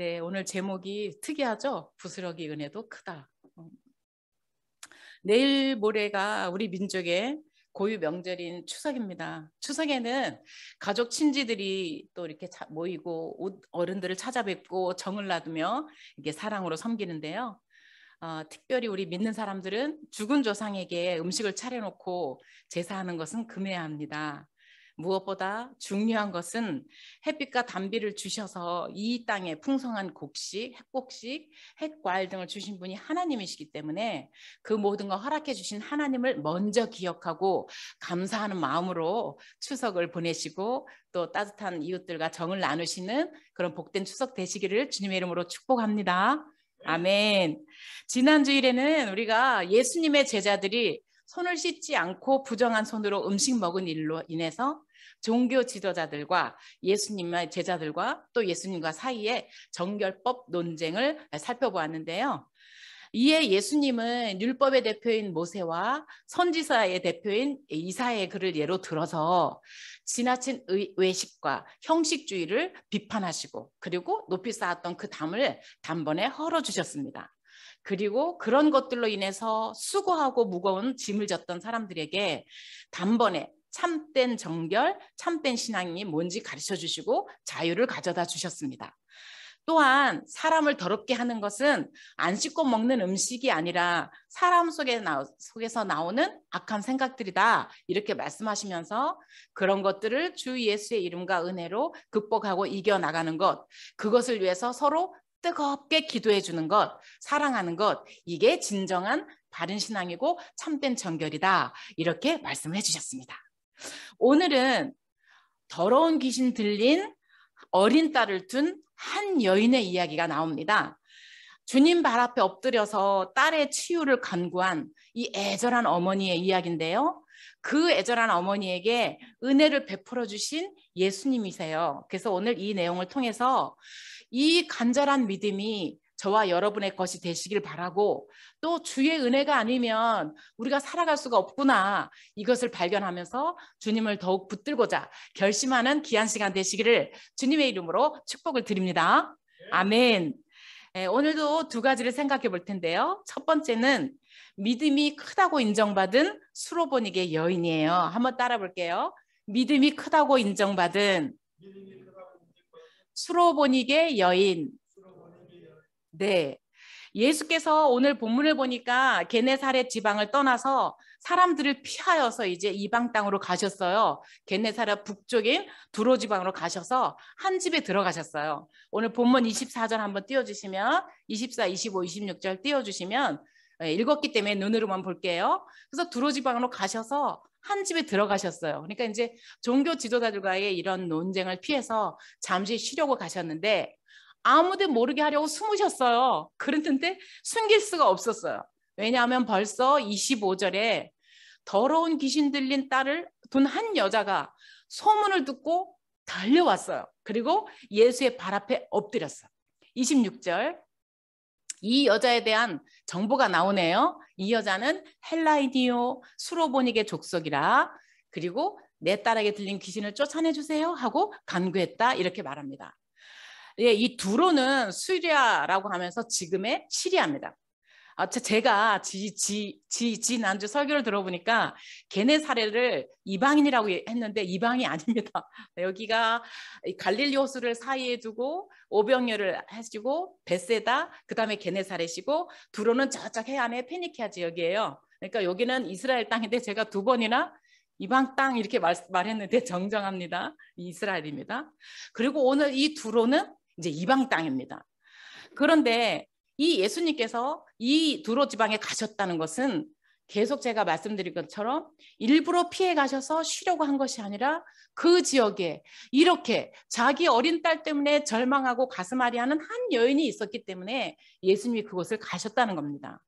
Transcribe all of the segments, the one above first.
네, 오늘 제목이 특이하죠? 부스러기 은혜도 크다. 내일 모레가 우리 민족의 고유 명절인 추석입니다. 추석에는 가족 친지들이 또 이렇게 모이고 어른들을 찾아뵙고 정을 놔두며 이게 사랑으로 섬기는데요. 특별히 우리 믿는 사람들은 죽은 조상에게 음식을 차려놓고 제사하는 것은 금해야 합니다. 무엇보다 중요한 것은 햇빛과 단비를 주셔서 이 땅에 풍성한 곡식, 핵곡식, 핵과일 등을 주신 분이 하나님이시기 때문에 그 모든 걸 허락해 주신 하나님을 먼저 기억하고 감사하는 마음으로 추석을 보내시고 또 따뜻한 이웃들과 정을 나누시는 그런 복된 추석 되시기를 주님의 이름으로 축복합니다. 아멘. 지난 주일에는 우리가 예수님의 제자들이 손을 씻지 않고 부정한 손으로 음식 먹은 일로 인해서 종교 지도자들과 예수님의 제자들과 또 예수님과 사이에 정결법 논쟁을 살펴보았는데요. 이에 예수님은 율법의 대표인 모세와 선지자의 대표인 이사야의 글을 예로 들어서 지나친 외식과 형식주의를 비판하시고 그리고 높이 쌓았던 그 담을 단번에 헐어주셨습니다. 그리고 그런 것들로 인해서 수고하고 무거운 짐을 졌던 사람들에게 단번에 참된 정결, 참된 신앙이 뭔지 가르쳐 주시고 자유를 가져다 주셨습니다. 또한 사람을 더럽게 하는 것은 안 씻고 먹는 음식이 아니라 사람 속에서 나오는 악한 생각들이다 이렇게 말씀하시면서 그런 것들을 주 예수의 이름과 은혜로 극복하고 이겨나가는 것, 그것을 위해서 서로 뜨겁게 기도해 주는 것, 사랑하는 것, 이게 진정한 바른 신앙이고 참된 정결이다 이렇게 말씀해 주셨습니다. 오늘은 더러운 귀신 들린 어린 딸을 둔 한 여인의 이야기가 나옵니다. 주님 발 앞에 엎드려서 딸의 치유를 간구한 이 애절한 어머니의 이야기인데요. 그 애절한 어머니에게 은혜를 베풀어 주신 예수님이세요. 그래서 오늘 이 내용을 통해서 이 간절한 믿음이 저와 여러분의 것이 되시길 바라고 또 주의 은혜가 아니면 우리가 살아갈 수가 없구나 이것을 발견하면서 주님을 더욱 붙들고자 결심하는 귀한 시간 되시기를 주님의 이름으로 축복을 드립니다. 아멘. 오늘도 두 가지를 생각해 볼 텐데요. 첫 번째는 믿음이 크다고 인정받은 수로보니게 여인이에요. 한번 따라 볼게요. 믿음이 크다고 인정받은 수로보니게 여인. 네. 예수께서 오늘 본문을 보니까 게네사렛 지방을 떠나서 사람들을 피하여서 이제 이방 땅으로 가셨어요. 게네사렛 북쪽인 두로 지방으로 가셔서 한 집에 들어가셨어요. 오늘 본문 24절 한번 띄워주시면 24, 25, 26절 띄워주시면 읽었기 때문에 눈으로만 볼게요. 그래서 두로 지방으로 가셔서 한 집에 들어가셨어요. 그러니까 이제 종교 지도자들과의 이런 논쟁을 피해서 잠시 쉬려고 가셨는데 아무도 모르게 하려고 숨으셨어요. 그랬는데 숨길 수가 없었어요. 왜냐하면 벌써 25절에 더러운 귀신 들린 딸을 둔 한 여자가 소문을 듣고 달려왔어요. 그리고 예수의 발 앞에 엎드렸어요. 26절 이 여자에 대한 정보가 나오네요. 이 여자는 헬라이디오 수로보니게 족속이라 그리고 내 딸에게 들린 귀신을 쫓아내주세요 하고 간구했다 이렇게 말합니다. 예, 이 두로는 시리아라고 하면서 지금의 시리아입니다. 제가 지난주 설교를 들어보니까 게네사렛을 이방인이라고 했는데 이방이 아닙니다. 여기가 갈릴리 호수를 사이에 두고 오병이어를 해주고 베세다 그다음에 게네사렛이고 두로는 저쪽 해안의 페니키아 지역이에요. 그러니까 여기는 이스라엘 땅인데 제가 두 번이나 이방 땅 이렇게 말했는데 정정합니다. 이스라엘입니다. 그리고 오늘 이 두로는 이제 이방 땅입니다. 그런데 이 예수님께서 이 두로 지방에 가셨다는 것은 계속 제가 말씀드린 것처럼 일부러 피해 가셔서 쉬려고 한 것이 아니라 그 지역에 이렇게 자기 어린 딸 때문에 절망하고 가슴 아리하는 한 여인이 있었기 때문에 예수님이 그곳을 가셨다는 겁니다.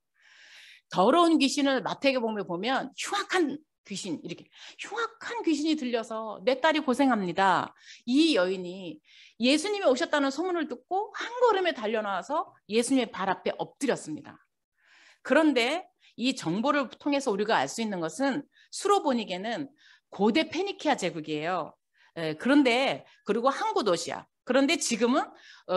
더러운 귀신을 마태복음에 보면 흉악한 귀신 이렇게 흉악한 귀신이 들려서 내 딸이 고생합니다. 이 여인이 예수님이 오셨다는 소문을 듣고 한 걸음에 달려나와서 예수님의 발 앞에 엎드렸습니다. 그런데 이 정보를 통해서 우리가 알 수 있는 것은 수로보니게는 고대 페니키아 제국이에요. 그런데 그리고 항구 도시야. 그런데 지금은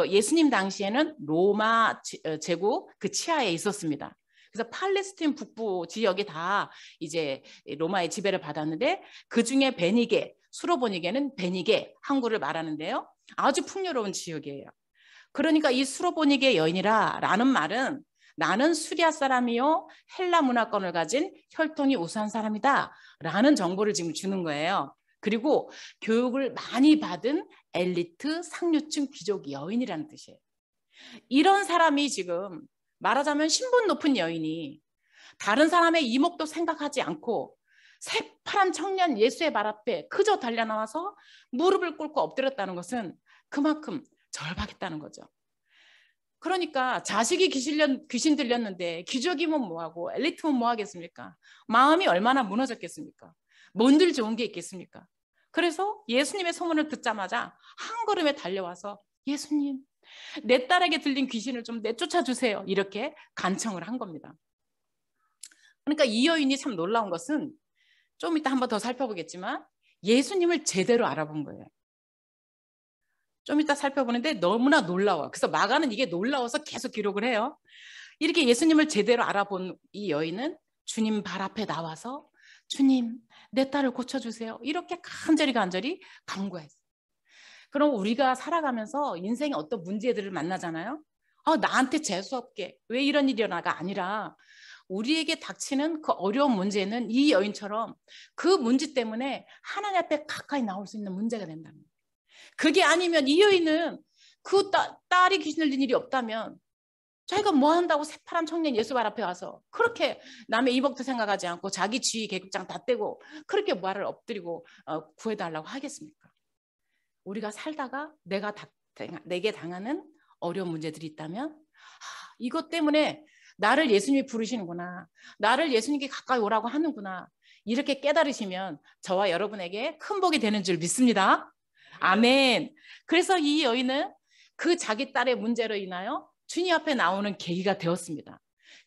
예수님 당시에는 로마 제국 그 치하에 있었습니다. 그래서 팔레스틴 북부 지역이 다 이제 로마의 지배를 받았는데 그 중에 베니게, 수로보니게는 베니게 항구를 말하는데요. 아주 풍요로운 지역이에요. 그러니까 이 수로보니게 여인이라라는 말은 나는 수리아 사람이요 헬라 문화권을 가진 혈통이 우수한 사람이다 라는 정보를 지금 주는 거예요. 그리고 교육을 많이 받은 엘리트 상류층 귀족 여인이라는 뜻이에요. 이런 사람이 지금 말하자면 신분 높은 여인이 다른 사람의 이목도 생각하지 않고 새파란 청년 예수의 발 앞에 그저 달려나와서 무릎을 꿇고 엎드렸다는 것은 그만큼 절박했다는 거죠. 그러니까 자식이 귀신 들렸는데 귀족이면 뭐하고 엘리트면 뭐하겠습니까? 마음이 얼마나 무너졌겠습니까? 뭔들 좋은 게 있겠습니까? 그래서 예수님의 소문을 듣자마자 한 걸음에 달려와서 예수님, 내 딸에게 들린 귀신을 좀 내쫓아 주세요. 이렇게 간청을 한 겁니다. 그러니까 이 여인이 참 놀라운 것은 좀 이따 한번 더 살펴보겠지만 예수님을 제대로 알아본 거예요. 좀 이따 살펴보는데 너무나 놀라워요. 그래서 마가는 이게 놀라워서 계속 기록을 해요. 이렇게 예수님을 제대로 알아본 이 여인은 주님 발 앞에 나와서 주님, 내 딸을 고쳐주세요. 이렇게 간절히 간구했어요. 그럼 우리가 살아가면서 인생에 어떤 문제들을 만나잖아요. 나한테 재수없게 왜 이런 일이 일어나가 아니라 우리에게 닥치는 그 어려운 문제는 이 여인처럼 그 문제 때문에 하나님 앞에 가까이 나올 수 있는 문제가 된다는 거예요. 그게 아니면 이 여인은 그 딸이 귀신 들린 일이 없다면 자기가 뭐 한다고 새파란 청년 예수 발 앞에 와서 그렇게 남의 이목도 생각하지 않고 자기 지위 계급장 다 떼고 그렇게 말을 엎드리고 구해달라고 하겠습니까? 우리가 살다가 내게 당하는 어려운 문제들이 있다면 이것 때문에 나를 예수님이 부르시는구나. 나를 예수님께 가까이 오라고 하는구나. 이렇게 깨달으시면 저와 여러분에게 큰 복이 되는 줄 믿습니다. 아멘. 그래서 이 여인은 그 자기 딸의 문제로 인하여 주님 앞에 나오는 계기가 되었습니다.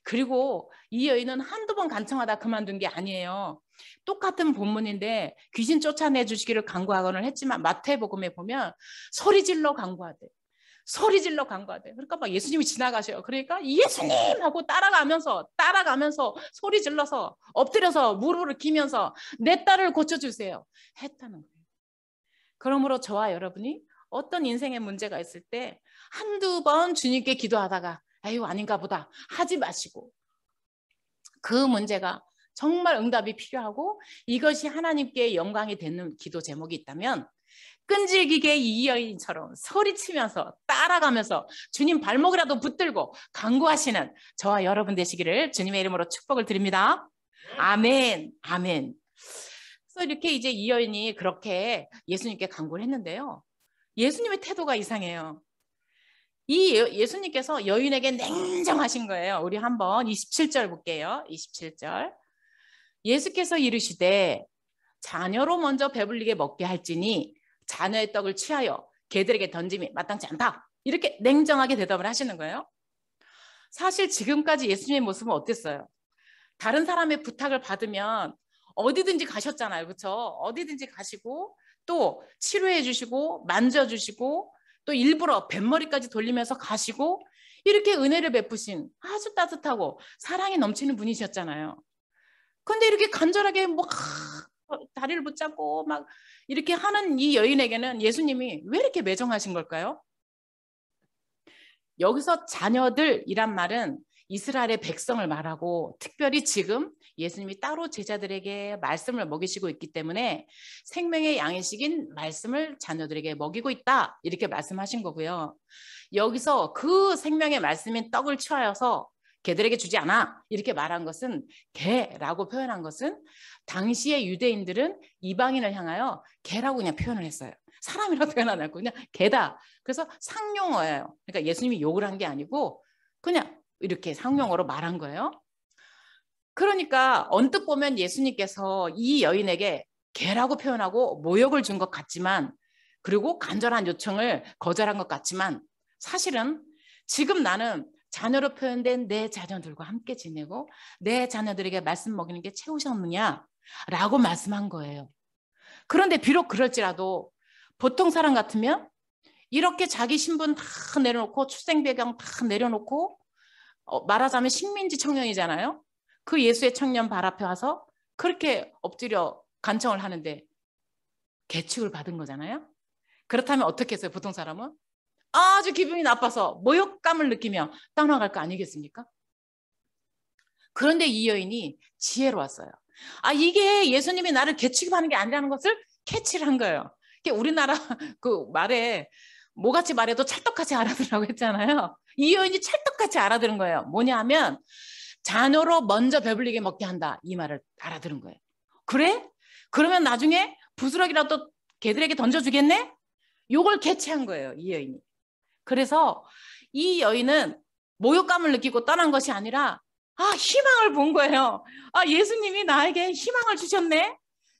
그리고 이 여인은 한두 번 간청하다 그만둔 게 아니에요. 똑같은 본문인데 귀신 쫓아내 주시기를 간구하거늘 했지만 마태복음에 보면 소리 질러 간구하대. 그러니까 막 예수님이 지나가셔요. 그러니까 예수님 하고 따라가면서 소리 질러서 엎드려서 무릎을 기면서 내 딸을 고쳐주세요 했다는 거예요. 그러므로 저와 여러분이 어떤 인생의 문제가 있을 때 한두 번 주님께 기도하다가 아유 아닌가 보다 하지 마시고 그 문제가 정말 응답이 필요하고 이것이 하나님께 영광이 되는 기도 제목이 있다면 끈질기게 이 여인처럼 소리치면서 따라가면서 주님 발목이라도 붙들고 간구하시는 저와 여러분 되시기를 주님의 이름으로 축복을 드립니다. 아멘. 아멘. 그래서 이렇게 이제 이 여인이 그렇게 예수님께 간구를 했는데요. 예수님의 태도가 이상해요. 이 예수님께서 여인에게 냉정하신 거예요. 우리 한번 27절 볼게요. 27절. 예수께서 이르시되 자녀로 먼저 배불리게 먹게 할지니 자녀의 떡을 취하여 개들에게 던짐이 마땅치 않다. 이렇게 냉정하게 대답을 하시는 거예요. 사실 지금까지 예수님의 모습은 어땠어요? 다른 사람의 부탁을 받으면 어디든지 가셨잖아요. 그렇죠? 어디든지 가시고 또 치료해 주시고 만져주시고 또 일부러 뱃머리까지 돌리면서 가시고 이렇게 은혜를 베푸신 아주 따뜻하고 사랑이 넘치는 분이셨잖아요. 근데 이렇게 간절하게 뭐 다리를 붙잡고 막 이렇게 하는 이 여인에게는 예수님이 왜 이렇게 매정하신 걸까요? 여기서 자녀들이란 말은 이스라엘의 백성을 말하고 특별히 지금 예수님이 따로 제자들에게 말씀을 먹이시고 있기 때문에 생명의 양식인 말씀을 자녀들에게 먹이고 있다 이렇게 말씀하신 거고요. 여기서 그 생명의 말씀인 떡을 취하여서 개들에게 주지 않아 이렇게 말한 것은 개라고 표현한 것은 당시의 유대인들은 이방인을 향하여 개라고 그냥 표현을 했어요. 사람이라고 표현 안 하고 그냥 개다. 그래서 상용어예요. 그러니까 예수님이 욕을 한 게 아니고 그냥 이렇게 상용어로 말한 거예요. 그러니까 언뜻 보면 예수님께서 이 여인에게 개라고 표현하고 모욕을 준 것 같지만 그리고 간절한 요청을 거절한 것 같지만 사실은 지금 나는 자녀로 표현된 내 자녀들과 함께 지내고 내 자녀들에게 말씀 먹이는 게 채우셨느냐라고 말씀한 거예요. 그런데 비록 그럴지라도 보통 사람 같으면 이렇게 자기 신분 다 내려놓고 출생 배경 다 내려놓고 말하자면 식민지 청년이잖아요. 그 예수의 청년 발 앞에 와서 그렇게 엎드려 간청을 하는데 계축을 받은 거잖아요. 그렇다면 어떻게 했어요? 보통 사람은 아주 기분이 나빠서 모욕감을 느끼며 떠나갈 거 아니겠습니까? 그런데 이 여인이 지혜로웠어요. 이게 예수님이 나를 개취급하는 게 아니라는 것을 캐치를 한 거예요. 우리나라 그 말에 뭐같이 말해도 찰떡같이 알아들으라고 했잖아요. 이 여인이 찰떡같이 알아들은 거예요. 뭐냐 하면 자녀로 먼저 배불리게 먹게 한다. 이 말을 알아들은 거예요. 그래? 그러면 나중에 부스러기라도 걔들에게 던져주겠네? 요걸 캐치한 거예요. 이 여인이. 그래서 이 여인은 모욕감을 느끼고 떠난 것이 아니라 희망을 본 거예요. 예수님이 나에게 희망을 주셨네.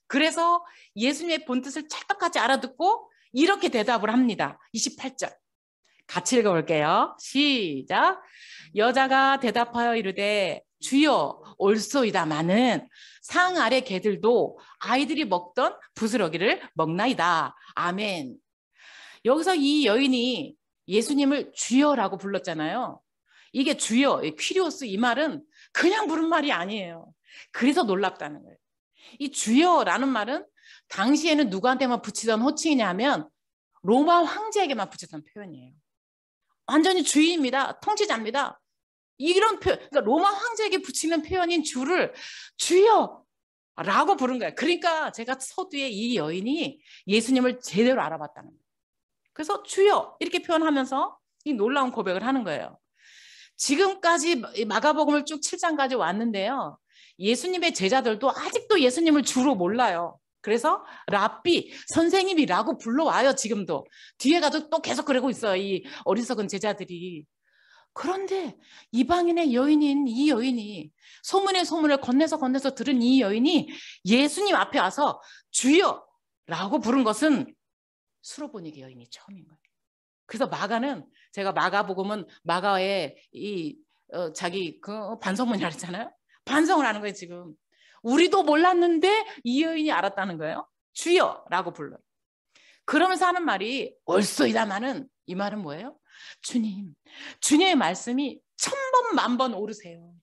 그래서 예수님의 본뜻을 찰떡같이 알아듣고 이렇게 대답을 합니다. 28절 같이 읽어볼게요. 시작. 여자가 대답하여 이르되 주여 올소이다마는 상 아래 개들도 아이들이 먹던 부스러기를 먹나이다. 아멘. 여기서 이 여인이 예수님을 주여라고 불렀잖아요. 이게 주여, 퀴리오스 이 말은 그냥 부른 말이 아니에요. 그래서 놀랍다는 거예요. 이 주여라는 말은 당시에는 누구한테만 붙이던 호칭이냐면 로마 황제에게만 붙이던 표현이에요. 완전히 주인입니다. 통치자입니다. 이런 표현, 그러니까 로마 황제에게 붙이는 표현인 주를 주여라고 부른 거예요. 그러니까 제가 서두에 이 여인이 예수님을 제대로 알아봤다는 거예요. 그래서 주여 이렇게 표현하면서 이 놀라운 고백을 하는 거예요. 지금까지 마가복음을 쭉 7장까지 왔는데요. 예수님의 제자들도 아직도 예수님을 주로 몰라요. 그래서 랍비, 선생님이라고 불러와요. 지금도. 뒤에 가도 또 계속 그러고 있어요. 이 어리석은 제자들이. 그런데 이방인의 여인인 이 여인이 소문의 소문을 건네서 들은 이 여인이 예수님 앞에 와서 주여라고 부른 것은 수로보니게 여인이 처음인 거예요. 그래서 마가는 제가 마가복음은 마가의 자기 그 반성문이라 했잖아요. 반성을 하는 거예요 지금. 우리도 몰랐는데 이 여인이 알았다는 거예요. 주여라고 불러요. 그러면서 하는 말이 올소이다마는 이 말은 뭐예요? 주님, 주님의 말씀이 1000번, 10,000번 오르세요.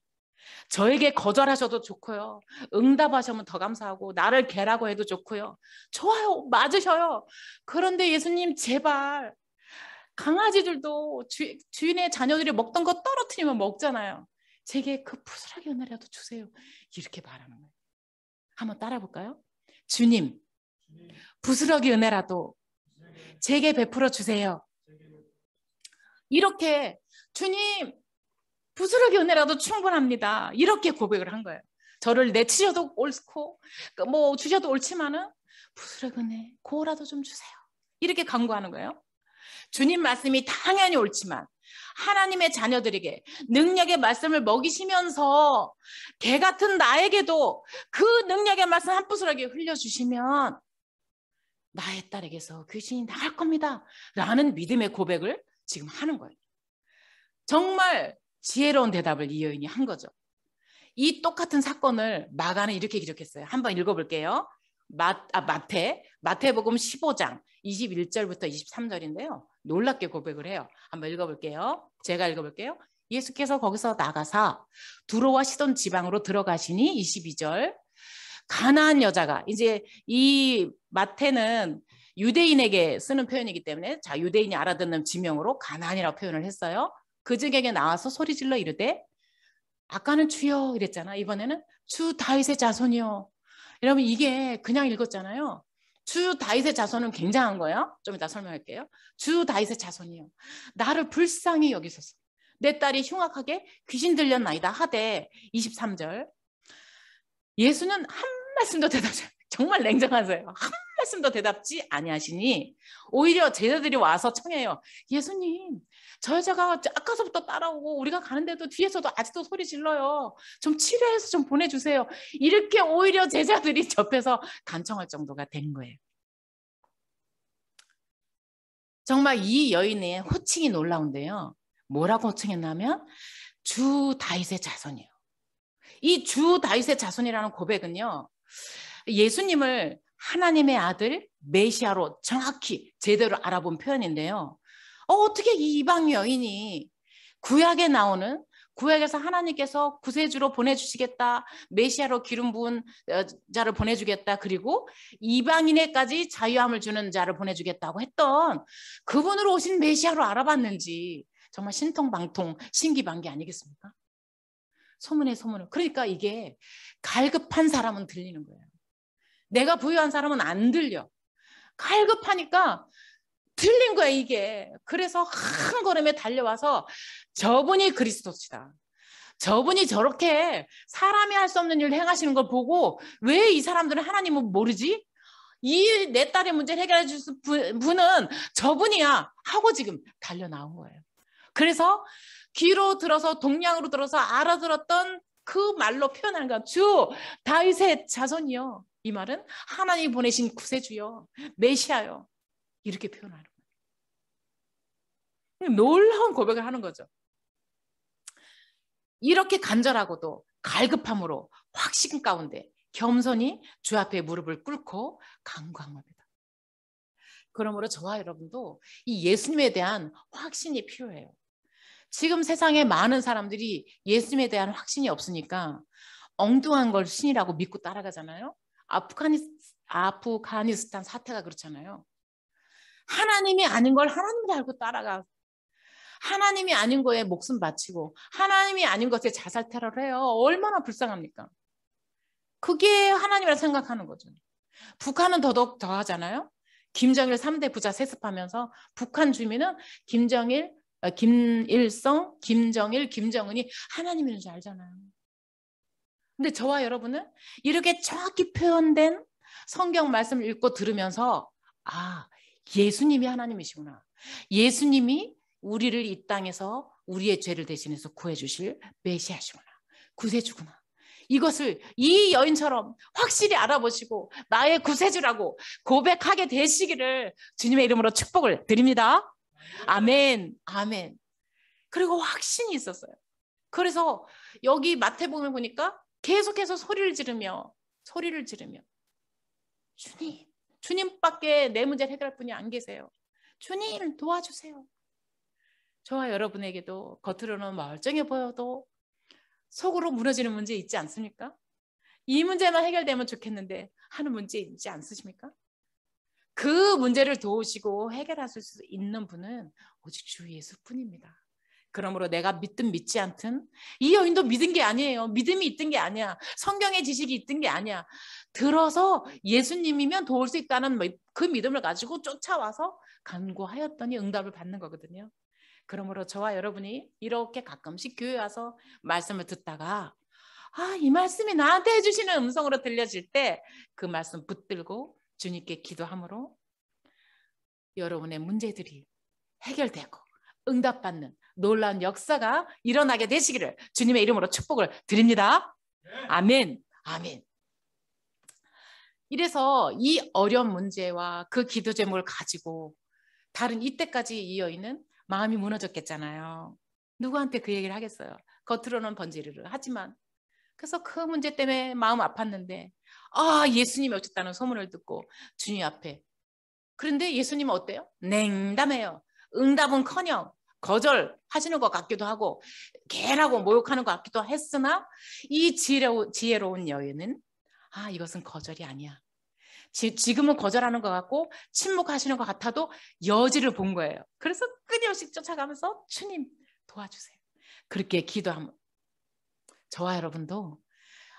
저에게 거절하셔도 좋고요. 응답하시면 더 감사하고 나를 개라고 해도 좋고요. 좋아요. 맞으셔요. 그런데 예수님 제발 강아지들도 주인의 자녀들이 먹던 거 떨어뜨리면 먹잖아요. 제게 그 부스러기 은혜라도 주세요. 이렇게 말하는 거예요. 한번 따라 볼까요? 주님, 부스러기 은혜라도 제게 베풀어 주세요. 이렇게 주님, 부스러기 은혜라도 충분합니다. 이렇게 고백을 한 거예요. 저를 내치셔도 옳고 뭐 주셔도 옳지만은 부스러기 은혜 그거라도 좀 주세요. 이렇게 간구하는 거예요. 주님 말씀이 당연히 옳지만 하나님의 자녀들에게 능력의 말씀을 먹이시면서 개 같은 나에게도 그 능력의 말씀 한 부스러기 흘려주시면 나의 딸에게서 귀신이 나갈 겁니다. 라는 믿음의 고백을 지금 하는 거예요. 정말 지혜로운 대답을 이 여인이 한 거죠. 이 똑같은 사건을 마가는 이렇게 기록했어요. 한번 읽어볼게요. 마태복음 15장 21절부터 23절인데요. 놀랍게 고백을 해요. 한번 읽어볼게요. 제가 읽어볼게요. 예수께서 거기서 나가사 두로와 시돈 지방으로 들어가시니 22절 가나안 여자가 이제 이 마태는 유대인에게 쓰는 표현이기 때문에 자 유대인이 알아듣는 지명으로 가나안이라고 표현을 했어요. 그중에게 나와서 소리질러 이르되 아까는 주여 이랬잖아. 이번에는 주 다윗의 자손이요. 여러분 이게 그냥 읽었잖아요. 주 다윗의 자손은 굉장한 거예요. 좀 이따 설명할게요. 주 다윗의 자손이요. 나를 불쌍히 여기소서. 내 딸이 흉악하게 귀신 들렸나이다 하되 23절 예수는 한 말씀도 대답하지 정말 냉정하세요. 한 말씀도 대답지 아니하시니 오히려 제자들이 와서 청해요. 예수님 저 여자가 아까서부터 따라오고 우리가 가는데도 뒤에서도 아직도 소리 질러요. 좀 치료해서 좀 보내주세요. 이렇게 오히려 제자들이 접해서 간청할 정도가 된 거예요. 정말 이 여인의 호칭이 놀라운데요. 뭐라고 호칭했냐면 주 다윗의 자손이에요. 이 주 다윗의 자손이라는 고백은요. 예수님을 하나님의 아들 메시아로 정확히 제대로 알아본 표현인데요. 어떻게 이 이방 여인이 구약에 나오는, 구약에서 하나님께서 구세주로 보내주시겠다, 메시아로 기름 부은 자를 보내주겠다, 그리고 이방인에까지 자유함을 주는 자를 보내주겠다고 했던 그분으로 오신 메시아로 알아봤는지 정말 신통방통 신기반기 아니겠습니까? 소문에 소문을. 그러니까 이게 갈급한 사람은 들리는 거예요. 내가 부유한 사람은 안 들려. 갈급하니까 들린 거야 이게. 그래서 한 걸음에 달려와서 저분이 그리스도시다, 저분이 저렇게 사람이 할 수 없는 일을 행하시는 걸 보고 왜 이 사람들은 하나님을 모르지? 이 내 딸의 문제를 해결해 줄 분은 저분이야 하고 지금 달려 나온 거예요. 그래서 귀로 들어서 동양으로 들어서 알아들었던 그 말로 표현하는 건 주 다윗의 자손이요, 이 말은 하나님이 보내신 구세주요, 메시아요, 이렇게 표현하는 거예요. 놀라운 고백을 하는 거죠. 이렇게 간절하고도 갈급함으로 확신 가운데 겸손히 주 앞에 무릎을 꿇고 간구합니다. 그러므로 저와 여러분도 이 예수님에 대한 확신이 필요해요. 지금 세상에 많은 사람들이 예수님에 대한 확신이 없으니까 엉뚱한 걸 신이라고 믿고 따라가잖아요. 아프가니스탄 사태가 그렇잖아요. 하나님이 아닌 걸 하나님으로 알고 따라가, 하나님이 아닌 거에 목숨 바치고 하나님이 아닌 것에 자살 테러를 해요. 얼마나 불쌍합니까? 그게 하나님이라 생각하는 거죠. 북한은 더더욱 더하잖아요. 김정일 3대 부자 세습하면서 북한 주민은 김정일, 김일성, 김정일, 김정은이 하나님인 줄 알잖아요. 근데 저와 여러분은 이렇게 정확히 표현된 성경 말씀을 읽고 들으면서 아, 예수님이 하나님이시구나, 예수님이 우리를 이 땅에서 우리의 죄를 대신해서 구해주실 메시아시구나, 구세주구나, 이것을 이 여인처럼 확실히 알아보시고 나의 구세주라고 고백하게 되시기를 주님의 이름으로 축복을 드립니다. 아멘, 아멘. 그리고 확신이 있었어요. 그래서 여기 마태복음을 보니까 계속해서 소리를 지르며 주님, 주님밖에 내 문제를 해결할 분이 안 계세요. 주님 도와주세요. 저와 여러분에게도 겉으로는 멀쩡해 보여도 속으로 무너지는 문제 있지 않습니까? 이 문제만 해결되면 좋겠는데 하는 문제 있지 않으십니까? 그 문제를 도우시고 해결하실 수 있는 분은 오직 주 예수뿐입니다. 그러므로 내가 믿든 믿지 않든, 이 여인도 믿은 게 아니에요. 믿음이 있던 게 아니야. 성경의 지식이 있던 게 아니야. 들어서 예수님이면 도울 수 있다는 그 믿음을 가지고 쫓아와서 간구하였더니 응답을 받는 거거든요. 그러므로 저와 여러분이 이렇게 가끔씩 교회 와서 말씀을 듣다가 이 말씀이 나한테 해주시는 음성으로 들려질 때 그 말씀 붙들고 주님께 기도함으로 여러분의 문제들이 해결되고 응답받는 놀라운 역사가 일어나게 되시기를 주님의 이름으로 축복을 드립니다. 아멘, 아멘. 이래서 이 어려운 문제와 그 기도 제목을 가지고 다른 이때까지 이 여인은 마음이 무너졌겠잖아요. 누구한테 그 얘기를 하겠어요. 겉으로는 번지르르 하지만. 그래서 그 문제 때문에 마음 아팠는데 예수님이 오셨다는 소문을 듣고 주님 앞에. 그런데 예수님은 어때요? 냉담해요. 응답은커녕 거절하시는 것 같기도 하고 개라고 모욕하는 것 같기도 했으나 이 지혜로운 여인은 이것은 거절이 아니야. 지금은 거절하는 것 같고 침묵하시는 것 같아도 여지를 본 거예요. 그래서 끊임없이 쫓아가면서 주님 도와주세요. 그렇게 기도하면 저와 여러분도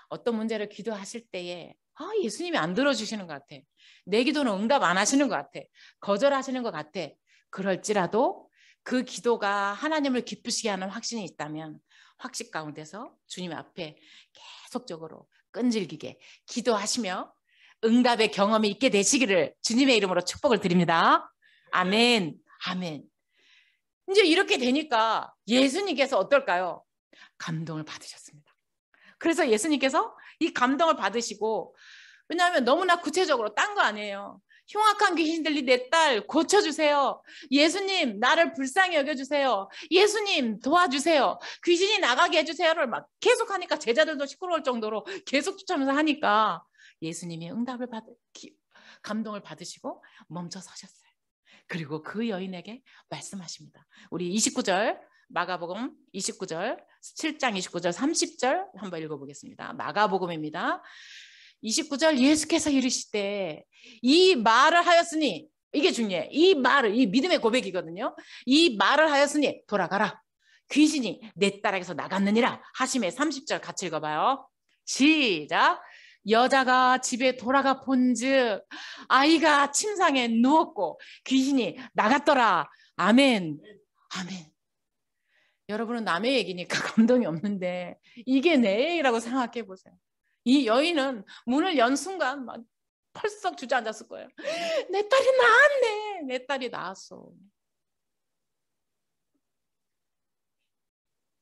어떤 문제를 기도하실 때에 예수님이 안 들어주시는 것 같아, 내 기도는 응답 안 하시는 것 같아, 거절하시는 것 같아. 그럴지라도 그 기도가 하나님을 기쁘시게 하는 확신이 있다면 확신 가운데서 주님 앞에 계속적으로 끈질기게 기도하시며 응답의 경험이 있게 되시기를 주님의 이름으로 축복을 드립니다. 아멘, 아멘. 이제 이렇게 되니까 예수님께서 어떨까요? 감동을 받으셨습니다. 그래서 예수님께서 이 감동을 받으시고, 왜냐하면 너무나 구체적으로 딴 거 아니에요. 흉악한 귀신들이 내 딸 고쳐주세요. 예수님 나를 불쌍히 여겨주세요. 예수님 도와주세요. 귀신이 나가게 해주세요를 막 계속 하니까 제자들도 시끄러울 정도로 계속 쫓아면서 하니까 예수님이 응답을 감동을 받으시고 멈춰 서셨어요. 그리고 그 여인에게 말씀하십니다. 우리 29절 마가복음 29절 7장 29절 30절 한번 읽어보겠습니다. 마가복음입니다. 29절 예수께서 이르시되 이 말을 하였으니, 이게 중요해. 이 말을, 이 믿음의 고백이거든요. 이 말을 하였으니 돌아가라. 귀신이 내 딸에게서 나갔느니라 하심에 30절 같이 읽어봐요. 시작. 여자가 집에 돌아가 본즉 아이가 침상에 누웠고 귀신이 나갔더라. 아멘. 아멘. 여러분은 남의 얘기니까 감동이 없는데 이게 내 얘기라고 생각해 보세요. 이 여인은 문을 연 순간 막 펄썩 주저앉았을 거예요. 내 딸이 나았네. 내 딸이 나았어.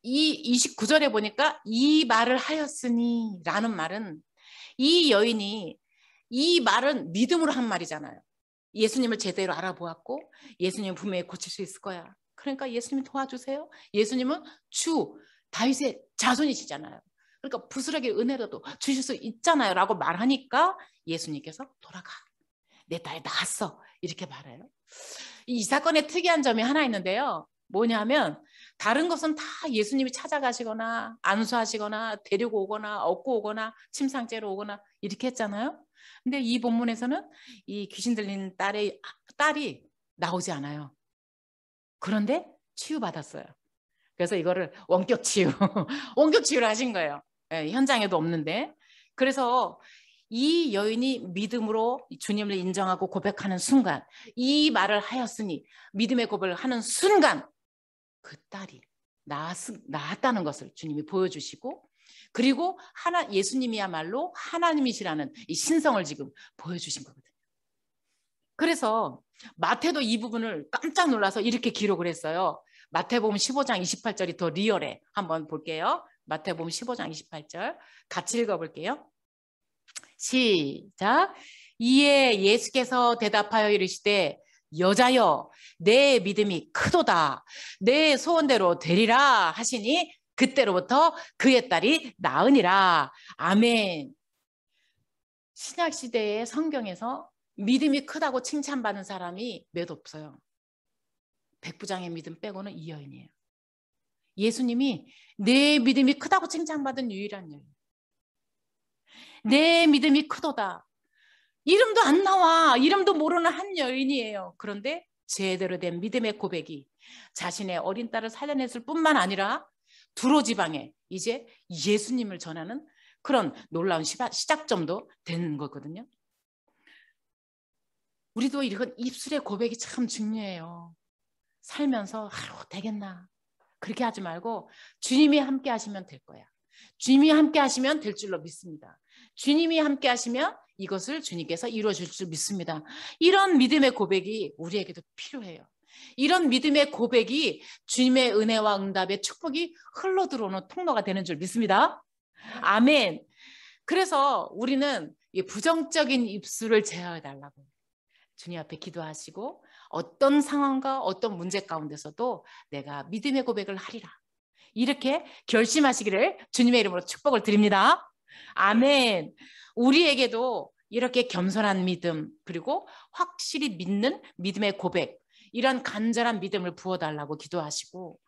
이 29절에 보니까 이 말을 하였으니 라는 말은, 이 여인이 이 말은 믿음으로 한 말이잖아요. 예수님을 제대로 알아보았고 예수님은 분명히 고칠 수 있을 거야. 그러니까 예수님 도와주세요. 예수님은 주 다윗의 자손이시잖아요. 그러니까 부스러기 은혜라도 주실 수 있잖아요 라고 말하니까 예수님께서 돌아가. 내 딸이 나았어. 이렇게 말해요. 이 사건의 특이한 점이 하나 있는데요. 뭐냐면 다른 것은 다 예수님이 찾아가시거나 안수하시거나 데리고 오거나 업고 오거나 침상째로 오거나 이렇게 했잖아요. 근데 이 본문에서는 이 귀신 들린 딸이 나오지 않아요. 그런데 치유받았어요. 그래서 이거를 원격 치유, 원격 치유를 하신 거예요. 네, 현장에도 없는데. 그래서 이 여인이 믿음으로 주님을 인정하고 고백하는 순간, 이 말을 하였으니 믿음의 고백을 하는 순간 그 딸이 나았다는 것을 주님이 보여주시고, 그리고 예수님이야말로 하나님이시라는 이 신성을 지금 보여주신 거거든요. 그래서 마태도 이 부분을 깜짝 놀라서 이렇게 기록을 했어요. 마태복음 15장 28절이 더 리얼해. 한번 볼게요. 마태복음 15장 28절 같이 읽어볼게요. 시작. 이에 예수께서 대답하여 이르시되 여자여 내 믿음이 크도다. 내 소원대로 되리라 하시니 그때로부터 그의 딸이 나으니라. 아멘. 신약시대의 성경에서 믿음이 크다고 칭찬받는 사람이 몇 없어요. 백부장의 믿음 빼고는 이 여인이에요. 예수님이 내 믿음이 크다고 칭찬받은 유일한 여인. 내 믿음이 크도다. 이름도 안 나와. 이름도 모르는 한 여인이에요. 그런데 제대로 된 믿음의 고백이 자신의 어린 딸을 살려냈을 뿐만 아니라 두로 지방에 이제 예수님을 전하는 그런 놀라운 시작점도 되는 거거든요. 우리도 이런 입술의 고백이 참 중요해요. 살면서 되겠나 그렇게 하지 말고 주님이 함께 하시면 될 거야. 주님이 함께 하시면 될 줄로 믿습니다. 주님이 함께 하시면 이것을 주님께서 이루어 줄 줄 믿습니다. 이런 믿음의 고백이 우리에게도 필요해요. 이런 믿음의 고백이 주님의 은혜와 응답의 축복이 흘러 들어오는 통로가 되는 줄 믿습니다. 아멘. 그래서 우리는 부정적인 입술을 제어해 달라고 주님 앞에 기도하시고 어떤 상황과 어떤 문제 가운데서도 내가 믿음의 고백을 하리라. 이렇게 결심하시기를 주님의 이름으로 축복을 드립니다. 아멘. 우리에게도 이렇게 겸손한 믿음, 그리고 확실히 믿는 믿음의 고백, 이런 간절한 믿음을 부어달라고 기도하시고,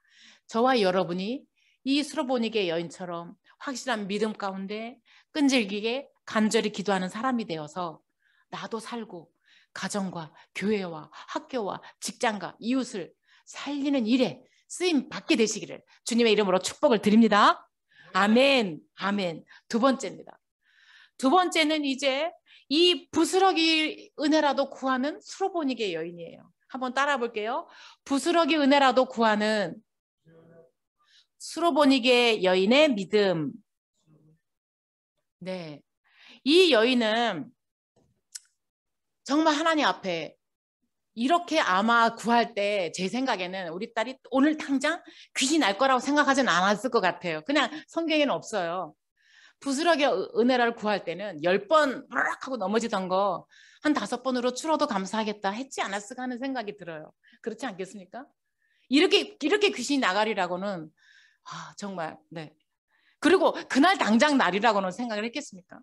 저와 여러분이 이 수로보니게 여인처럼 확실한 믿음 가운데 끈질기게 간절히 기도하는 사람이 되어서 나도 살고 가정과 교회와 학교와 직장과 이웃을 살리는 일에 쓰임 받게 되시기를 주님의 이름으로 축복을 드립니다. 아멘. 아멘. 두 번째입니다. 두 번째는 이제 이 부스러기 은혜라도 구하는 수로보니게 여인이에요. 한번 따라 볼게요. 부스러기 은혜라도 구하는 수로보니게 여인의 믿음. 네, 이 여인은 정말 하나님 앞에 이렇게 아마 구할 때 제 생각에는 우리 딸이 오늘 당장 귀신 날 거라고 생각하진 않았을 것 같아요. 그냥 성경에는 없어요. 부스러기 은혜를 구할 때는 10번 하고 넘어지던 거 한 5번으로 줄어도 감사하겠다 했지 않았을까 하는 생각이 들어요. 그렇지 않겠습니까? 이렇게 귀신이 나가리라고는 정말 네. 그리고 그날 당장 날이라고는 생각을 했겠습니까?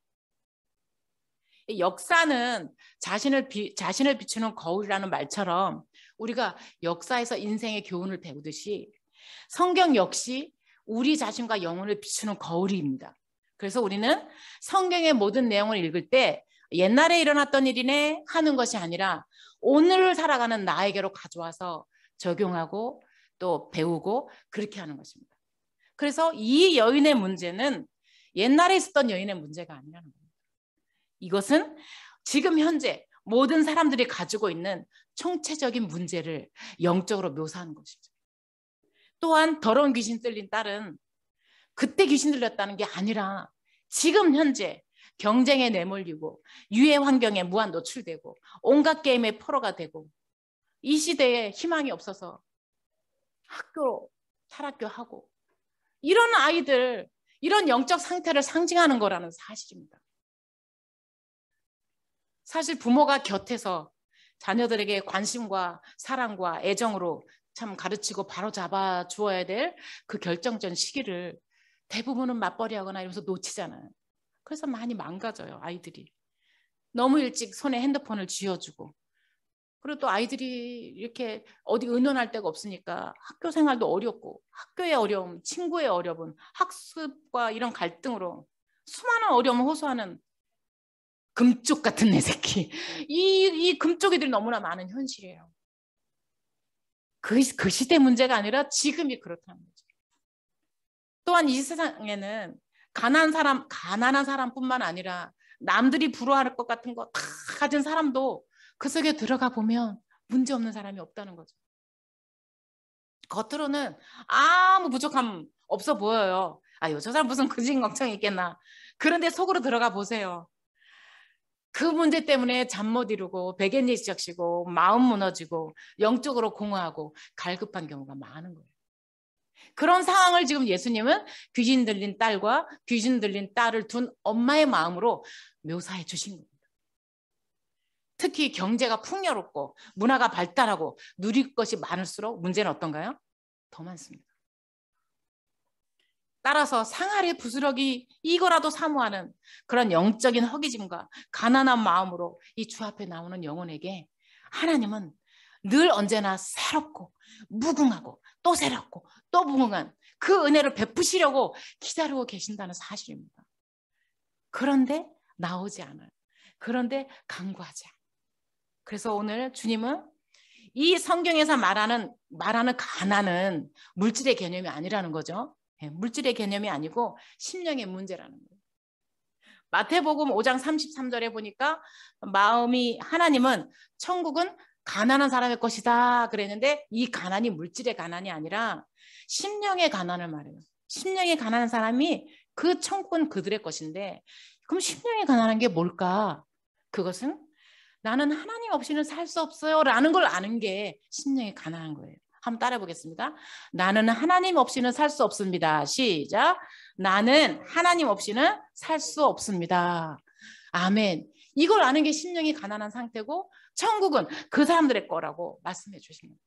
이 역사는 자신을 비추는 거울이라는 말처럼 우리가 역사에서 인생의 교훈을 배우듯이 성경 역시 우리 자신과 영혼을 비추는 거울입니다. 그래서 우리는 성경의 모든 내용을 읽을 때 옛날에 일어났던 일이네 하는 것이 아니라 오늘을 살아가는 나에게로 가져와서 적용하고 또 배우고 그렇게 하는 것입니다. 그래서 이 여인의 문제는 옛날에 있었던 여인의 문제가 아니라는 겁니다. 이것은 지금 현재 모든 사람들이 가지고 있는 총체적인 문제를 영적으로 묘사하는 것이죠. 또한 더러운 귀신 들린 딸은 그때 귀신 들렸다는 게 아니라 지금 현재 경쟁에 내몰리고 유해 환경에 무한 노출되고 온갖 게임에 포로가 되고 이 시대에 희망이 없어서 학교 탈학교하고 이런 아이들, 이런 영적 상태를 상징하는 거라는 사실입니다. 사실 부모가 곁에서 자녀들에게 관심과 사랑과 애정으로 참 가르치고 바로 잡아 주어야 될 그 결정적 시기를 대부분은 맞벌이하거나 이러면서 놓치잖아요. 그래서 많이 망가져요, 아이들이. 너무 일찍 손에 핸드폰을 쥐어주고. 그리고 또 아이들이 이렇게 어디 의논할 데가 없으니까 학교 생활도 어렵고 학교의 어려움, 친구의 어려움, 학습과 이런 갈등으로 수많은 어려움을 호소하는 금쪽 같은 내 새끼. 이 금쪽이들이 너무나 많은 현실이에요. 그 시대 문제가 아니라 지금이 그렇다는 거죠. 또한 이 세상에는 가난한 사람뿐만 아니라 남들이 부러워할 것 같은 거 다 가진 사람도 그 속에 들어가 보면 문제없는 사람이 없다는 거죠. 겉으로는 아무 부족함 없어 보여요. 아유, 저 사람 무슨 근심 걱정이 있겠나. 그런데 속으로 들어가 보세요. 그 문제 때문에 잠 못 이루고 백엔리적시고 마음 무너지고 영적으로 공허하고 갈급한 경우가 많은 거예요. 그런 상황을 지금 예수님은 귀신 들린 딸과 귀신 들린 딸을 둔 엄마의 마음으로 묘사해 주신 겁니다. 특히 경제가 풍요롭고 문화가 발달하고 누릴 것이 많을수록 문제는 어떤가요? 더 많습니다. 따라서 상하리 부스러기 이거라도 사모하는 그런 영적인 허기짐과 가난한 마음으로 이 주 앞에 나오는 영혼에게 하나님은 늘 언제나 새롭고 무궁하고 또 새롭고 또 무궁한 그 은혜를 베푸시려고 기다리고 계신다는 사실입니다. 그런데 나오지 않아요. 그런데 간구하지 않아요. 그래서 오늘 주님은 이 성경에서 말하는 가난은 물질의 개념이 아니라는 거죠. 물질의 개념이 아니고 심령의 문제라는 거예요. 마태복음 5장 33절에 보니까 하나님은 천국은 가난한 사람의 것이다 그랬는데 이 가난이 물질의 가난이 아니라 심령의 가난을 말해요. 심령의 가난한 사람이 그 천국은 그들의 것인데 그럼 심령의 가난한 게 뭘까? 그것은 나는 하나님 없이는 살 수 없어요 라는 걸 아는 게 심령이 가난한 거예요. 한번 따라 보겠습니다. 나는 하나님 없이는 살 수 없습니다. 시작. 나는 하나님 없이는 살 수 없습니다. 아멘. 이걸 아는 게 심령이 가난한 상태고 천국은 그 사람들의 거라고 말씀해 주십니다.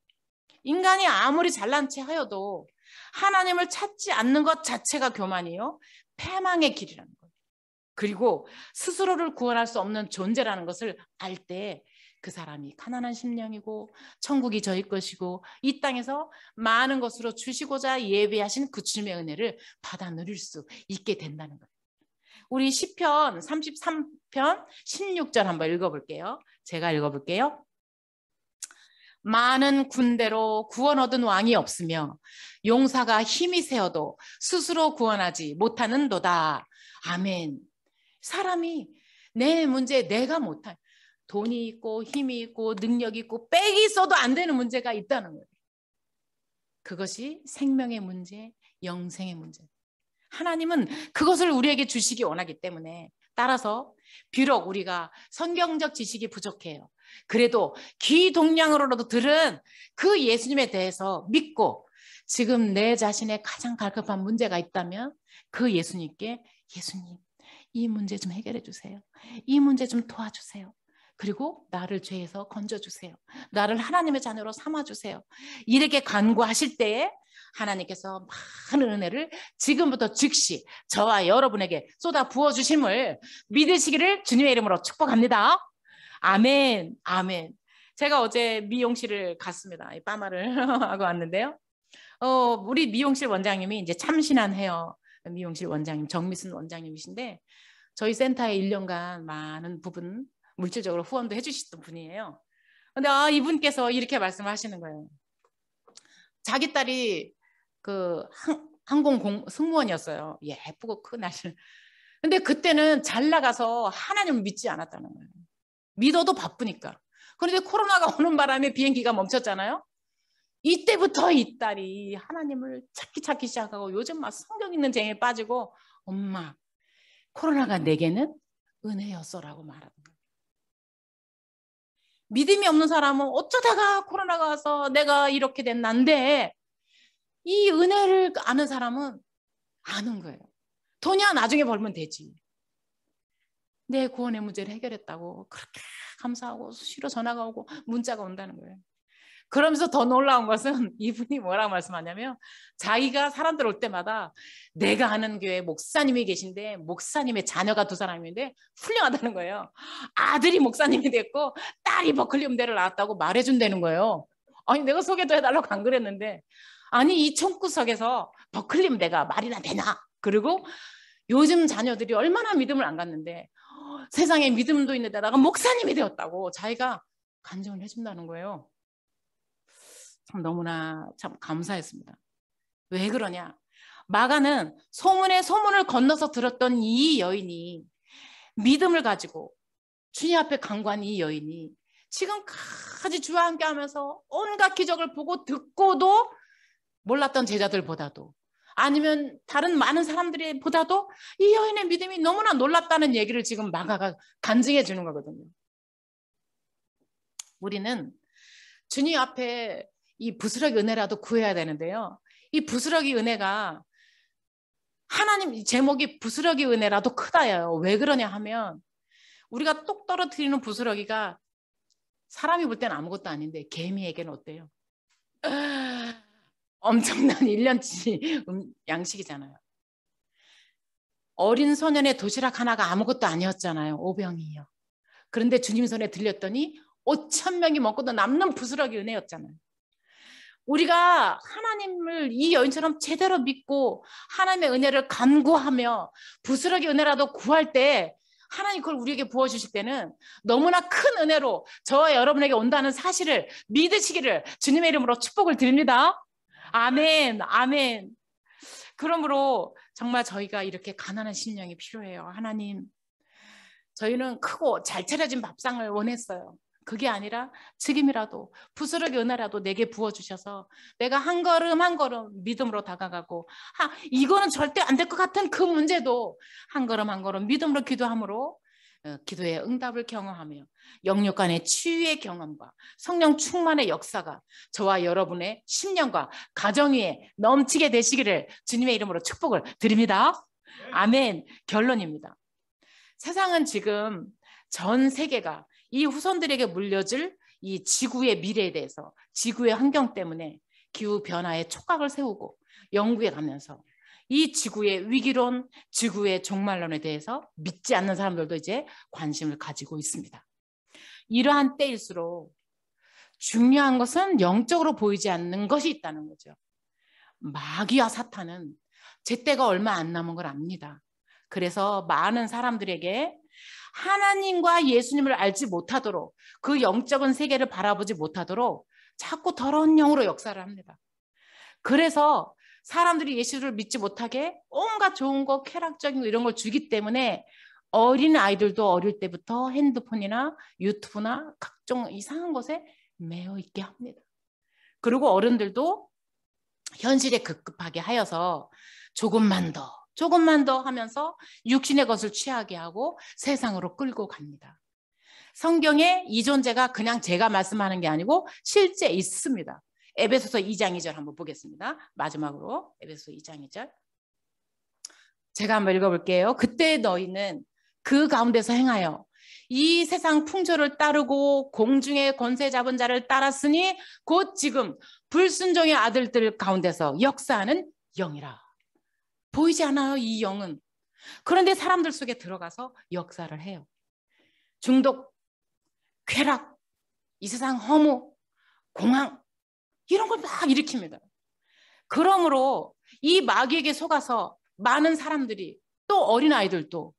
인간이 아무리 잘난 체 하여도 하나님을 찾지 않는 것 자체가 교만이요 패망의 길이라는 거예요. 그리고 스스로를 구원할 수 없는 존재라는 것을 알 때 그 사람이 가난한 심령이고 천국이 저희 것이고 이 땅에서 많은 것으로 주시고자 예배하신 그 주님의 은혜를 받아 누릴 수 있게 된다는 거예요. 우리 시편 33편 16절 한번 읽어볼게요. 제가 읽어볼게요. 많은 군대로 구원 얻은 왕이 없으며 용사가 힘이 세어도 스스로 구원하지 못하는도다. 아멘. 사람이 내 문제 내가 못한 돈이 있고 힘이 있고 능력이 있고 빽이 있어도 안 되는 문제가 있다는 거예요. 그것이 생명의 문제, 영생의 문제. 하나님은 그것을 우리에게 주시기 원하기 때문에 따라서 비록 우리가 성경적 지식이 부족해요. 그래도 귀 동량으로라도 들은 그 예수님에 대해서 믿고 지금 내 자신의 가장 갈급한 문제가 있다면 그 예수님께 예수님 이 문제 좀 해결해 주세요. 이 문제 좀 도와주세요. 그리고 나를 죄에서 건져주세요. 나를 하나님의 자녀로 삼아주세요. 이렇게 간구하실 때에 하나님께서 많은 은혜를 지금부터 즉시 저와 여러분에게 쏟아 부어주심을 믿으시기를 주님의 이름으로 축복합니다. 아멘, 아멘. 제가 어제 미용실을 갔습니다. 파마를 하고 왔는데요. 우리 미용실 원장님이 이제 참신한 헤어 미용실 원장님 정미순 원장님이신데 저희 센터에 1년간 많은 부분 물질적으로 후원도 해주시던 분이에요. 근데 이분께서 이렇게 말씀하시는 거예요. 자기 딸이 그 항공 승무원이었어요. 예쁘고 큰 아들. 근데 그때는 잘 나가서 하나님을 믿지 않았다는 거예요. 믿어도 바쁘니까. 그런데 코로나가 오는 바람에 비행기가 멈췄잖아요. 이때부터 이 딸이 하나님을 찾기 시작하고 요즘 막 성경 읽는 재미에 빠지고 엄마 코로나가 내게는 은혜였어라고 말하는 거예요. 믿음이 없는 사람은 어쩌다가 코로나가 와서 내가 이렇게 됐는데 이 은혜를 아는 사람은 아는 거예요. 돈이야 나중에 벌면 되지. 내 구원의 문제를 해결했다고 그렇게 감사하고 수시로 전화가 오고 문자가 온다는 거예요. 그러면서 더 놀라운 것은 이분이 뭐라고 말씀하냐면 자기가 사람들 올 때마다 내가 아는 교회 목사님이 계신데 목사님의 자녀가 2사람인데 훌륭하다는 거예요. 아들이 목사님이 됐고 딸이 버클리 음대를 나왔다고 말해준다는 거예요. 아니 내가 소개도 해달라고 안 그랬는데 아니 이 총구석에서 버클리 음대가 말이나 되나. 그리고 요즘 자녀들이 얼마나 믿음을 안 갖는데 세상에 믿음도 있는 데다가 목사님이 되었다고 자기가 간증을 해준다는 거예요. 참 너무나 참 감사했습니다. 왜 그러냐? 마가는 소문에 소문을 건너서 들었던 이 여인이 믿음을 가지고 주님 앞에 간구한 이 여인이 지금까지 주와 함께 하면서 온갖 기적을 보고 듣고도 몰랐던 제자들보다도 아니면 다른 많은 사람들이 보다도 이 여인의 믿음이 너무나 놀랍다는 얘기를 지금 마가가 간증해 주는 거거든요. 우리는 주님 앞에 이 부스러기 은혜라도 구해야 되는데요. 이 부스러기 은혜가 하나님 제목이 부스러기 은혜라도 크다예요. 왜 그러냐 하면 우리가 똑 떨어뜨리는 부스러기가 사람이 볼 때는 아무것도 아닌데 개미에게는 어때요? 엄청난 1년치 양식이잖아요. 어린 소년의 도시락 하나가 아무것도 아니었잖아요. 오병이요. 그런데 주님 손에 들렸더니 5,000명이 먹고도 남는 부스러기 은혜였잖아요. 우리가 하나님을 이 여인처럼 제대로 믿고 하나님의 은혜를 간구하며 부스러기 은혜라도 구할 때 하나님 그걸 우리에게 부어주실 때는 너무나 큰 은혜로 저와 여러분에게 온다는 사실을 믿으시기를 주님의 이름으로 축복을 드립니다. 아멘, 아멘. 그러므로 정말 저희가 이렇게 가난한 심령이 필요해요. 하나님, 저희는 크고 잘 차려진 밥상을 원했어요. 그게 아니라 지금이라도 부스러기 은혜라도 내게 부어주셔서 내가 한 걸음 한 걸음 믿음으로 다가가고 이거는 절대 안 될 것 같은 그 문제도 한 걸음 한 걸음 믿음으로 기도함으로 기도의 응답을 경험하며 영육간의 치유의 경험과 성령 충만의 역사가 저와 여러분의 심령과 가정 위에 넘치게 되시기를 주님의 이름으로 축복을 드립니다. 아멘. 결론입니다. 세상은 지금 전 세계가 이 후손들에게 물려줄 이 지구의 미래에 대해서 지구의 환경 때문에 기후변화에 촉각을 세우고 연구해 가면서 이 지구의 위기론, 지구의 종말론에 대해서 믿지 않는 사람들도 이제 관심을 가지고 있습니다. 이러한 때일수록 중요한 것은 영적으로 보이지 않는 것이 있다는 거죠. 마귀와 사탄은 제때가 얼마 안 남은 걸 압니다. 그래서 많은 사람들에게 하나님과 예수님을 알지 못하도록 그 영적인 세계를 바라보지 못하도록 자꾸 더러운 영으로 역사를 합니다. 그래서 사람들이 예수를 믿지 못하게 온갖 좋은 거, 쾌락적인 거 이런 걸 주기 때문에 어린 아이들도 어릴 때부터 핸드폰이나 유튜브나 각종 이상한 것에 매여 있게 합니다. 그리고 어른들도 현실에 급급하게 하여서 조금만 더 하면서 육신의 것을 취하게 하고 세상으로 끌고 갑니다. 성경에 이 존재가 그냥 제가 말씀하는 게 아니고 실제 있습니다. 에베소서 2장 2절 한번 보겠습니다. 마지막으로 에베소서 2장 2절 제가 한번 읽어볼게요. 그때 너희는 그 가운데서 행하여 이 세상 풍조를 따르고 공중의 권세 잡은 자를 따랐으니 곧 지금 불순종의 아들들 가운데서 역사하는 영이라. 보이지 않아요, 이 영은. 그런데 사람들 속에 들어가서 역사를 해요. 중독, 쾌락, 이 세상 허무, 공황, 이런 걸 막 일으킵니다. 그러므로 이 마귀에게 속아서 많은 사람들이, 또 어린아이들도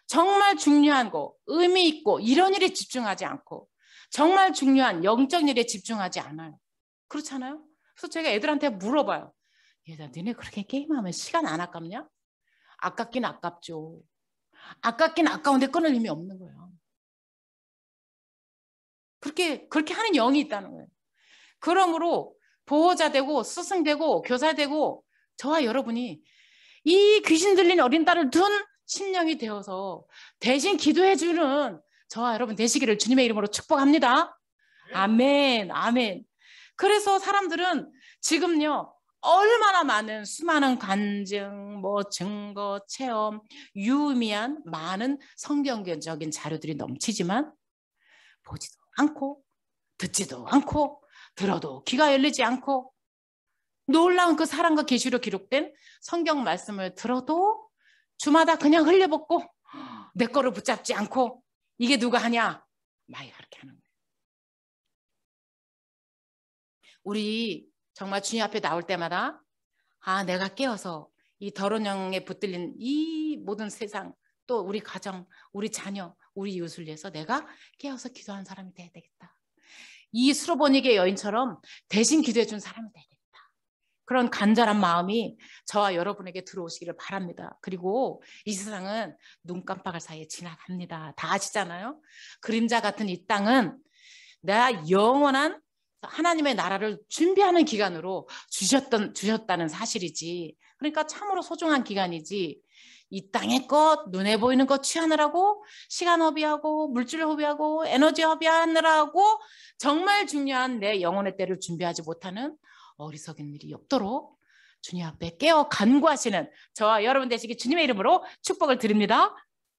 정말 중요한 거, 의미 있고 이런 일에 집중하지 않고 정말 중요한 영적 일에 집중하지 않아요. 그렇잖아요? 그래서 제가 애들한테 물어봐요. 얘들아, 너네 그렇게 게임하면 시간 안 아깝냐? 아깝긴 아깝죠. 아깝긴 아까운데 끊을 힘이 없는 거예요. 그렇게 하는 영이 있다는 거예요. 그러므로 보호자 되고 스승 되고 교사 되고 저와 여러분이 이 귀신 들린 어린 딸을 둔 심령이 되어서 대신 기도해주는 저와 여러분 되시기를 주님의 이름으로 축복합니다. 아멘, 아멘. 그래서 사람들은 지금요, 얼마나 많은 수많은 간증, 증거, 체험, 유의미한 많은 성경적인 자료들이 넘치지만 보지도 않고 듣지도 않고 들어도 귀가 열리지 않고 놀라운 그 사랑과 계시로 기록된 성경 말씀을 들어도 주마다 그냥 흘려벗고 내 거를 붙잡지 않고 이게 누가 하냐? 마귀가 그렇게 하는 거예요. 우리 정말 주님 앞에 나올 때마다 내가 깨어서 이 더러운 영에 붙들린 이 모든 세상, 또 우리 가정, 우리 자녀, 우리 이웃을 위해서 내가 깨어서 기도하는 사람이 돼야 되겠다. 이 수로보니게 여인처럼 대신 기도해 준 사람이 돼야 되겠다. 그런 간절한 마음이 저와 여러분에게 들어오시기를 바랍니다. 그리고 이 세상은 눈 깜빡할 사이에 지나갑니다. 다 아시잖아요. 그림자 같은 이 땅은 내가 영원한 하나님의 나라를 준비하는 기간으로 주셨다는 사실이지. 그러니까 참으로 소중한 기간이지. 이 땅의 것, 눈에 보이는 것 취하느라고 시간 허비하고 물질 허비하고 에너지 허비하느라고 정말 중요한 내 영혼의 때를 준비하지 못하는 어리석은 일이 없도록 주님 앞에 깨어 간구하시는 저와 여러분 되시기 주님의 이름으로 축복을 드립니다.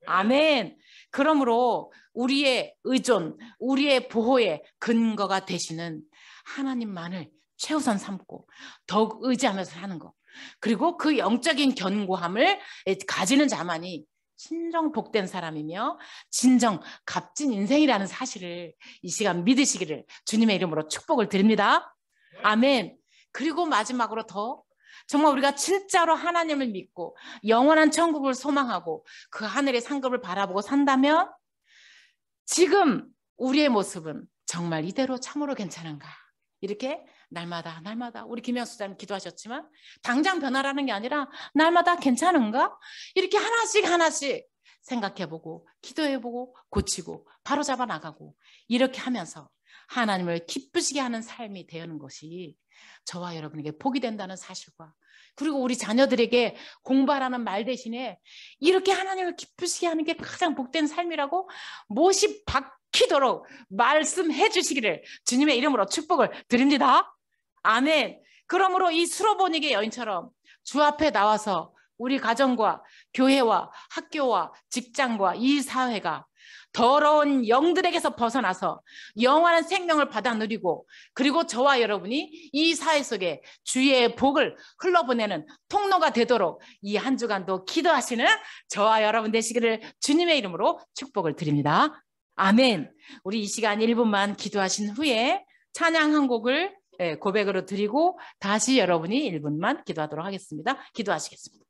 아멘. 그러므로 우리의 의존, 우리의 보호의 근거가 되시는 하나님만을 최우선 삼고 더욱 의지하면서 사는 것. 그리고 그 영적인 견고함을 가지는 자만이 진정 복된 사람이며 진정 값진 인생이라는 사실을 이 시간 믿으시기를 주님의 이름으로 축복을 드립니다. 아멘. 그리고 마지막으로 더 정말 우리가 진짜로 하나님을 믿고 영원한 천국을 소망하고 그 하늘의 상급을 바라보고 산다면 지금 우리의 모습은 정말 이대로 참으로 괜찮은가? 이렇게 날마다 우리 김영수 사님 기도하셨지만 당장 변화라는 게 아니라 날마다 괜찮은가? 이렇게 하나씩 생각해보고 기도해보고 고치고 바로잡아 나가고 이렇게 하면서 하나님을 기쁘시게 하는 삶이 되는 것이 저와 여러분에게 복이 된다는 사실과 그리고 우리 자녀들에게 공부하라는 말 대신에 이렇게 하나님을 기쁘시게 하는 게 가장 복된 삶이라고 못이 박히도록 말씀해 주시기를 주님의 이름으로 축복을 드립니다. 아멘. 그러므로 이 수로보니게 여인처럼 주 앞에 나와서 우리 가정과 교회와 학교와 직장과 이 사회가 더러운 영들에게서 벗어나서 영원한 생명을 받아 누리고 그리고 저와 여러분이 이 사회 속에 주의 복을 흘러보내는 통로가 되도록 이 한 주간도 기도하시는 저와 여러분 되시기를 주님의 이름으로 축복을 드립니다. 아멘. 우리 이 시간 1분만 기도하신 후에 찬양 한 곡을 고백으로 드리고 다시 여러분이 1분만 기도하도록 하겠습니다. 기도하시겠습니다.